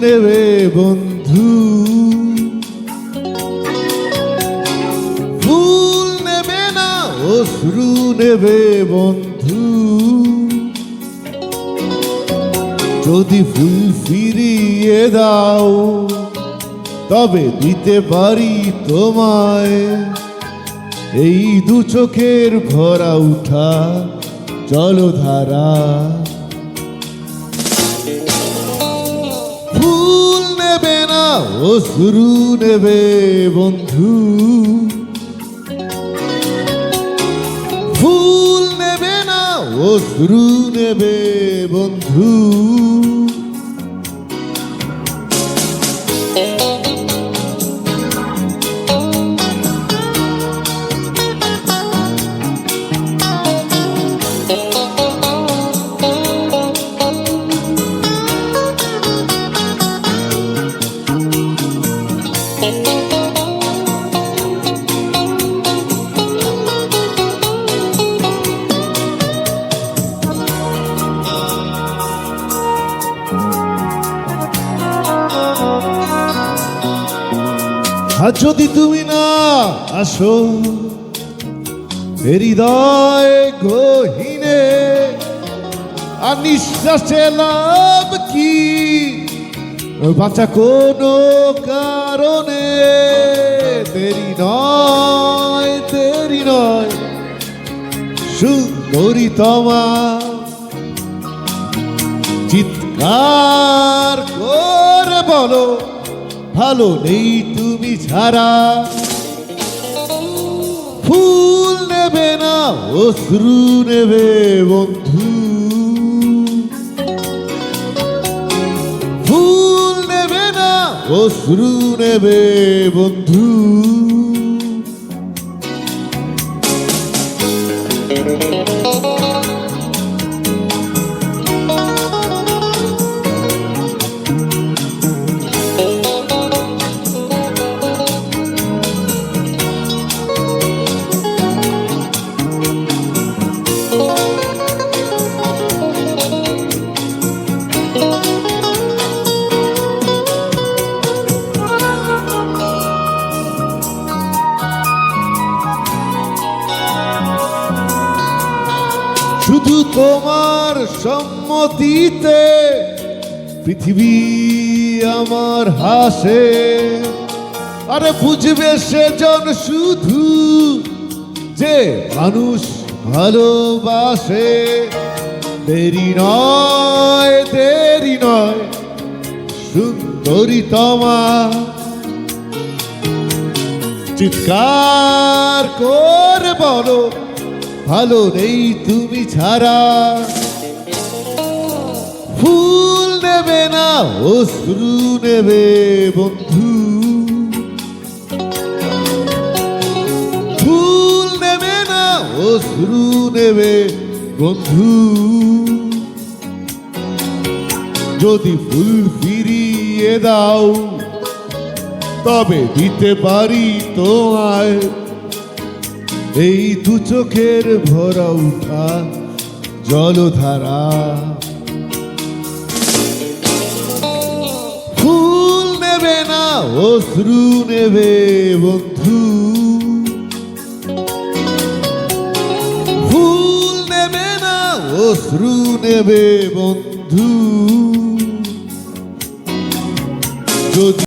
নেবে বন্ধু, ফুল নেবে না অশ্রু নেবে বন্ধু। যদি ফুল ফিরিয়ে দাও তবে দিতে পারি তোমায় এই দু চোখের ভরা উঠা জলধারা। ফুল নেবে না অশ্রু নেবে বন্ধু, ফুল নেবে না অশ্রু নেবে বন্ধু। আর যদি তুমি না আসো হৃদয় গহীনে, আর নিঃশ্বাসে লাভ কি বাঁচা কোনো কারণে। দেরি নয় দেরি নয় সুন্দরী তোমা, চিৎকার করে বলো ভালো নেই তুমি ছাড়া। ফুল নেবে না অশ্রু নেবে বন্ধু, ফুল নেবে না অশ্রু নেবে বন্ধু। শুধু তোমার সম্মতিতে পৃথিবী আমার হাসে। আরে বুঝবে সেজন শুধু যে মানুষ ভালোবাসে। দেরি নয় দেরি নয় সুন্দরী তোমা, চিৎকার করে বলো ভালো নেই তুমি ছাড়া। ফুল নেবে না অশ্রু নেবে বন্ধু, ফুল নেবে না অশ্রু নেবে বন্ধু। যদি ফুল ফিরিয়ে দাও তবে দিতে পারি তোমায় এই দু চোখের ভরা উঠা জলধারা। ফুল নেবে না অশ্রু নেবে বন্ধু, ফুল নেবে না অশ্রু নেবে বন্ধু। যদি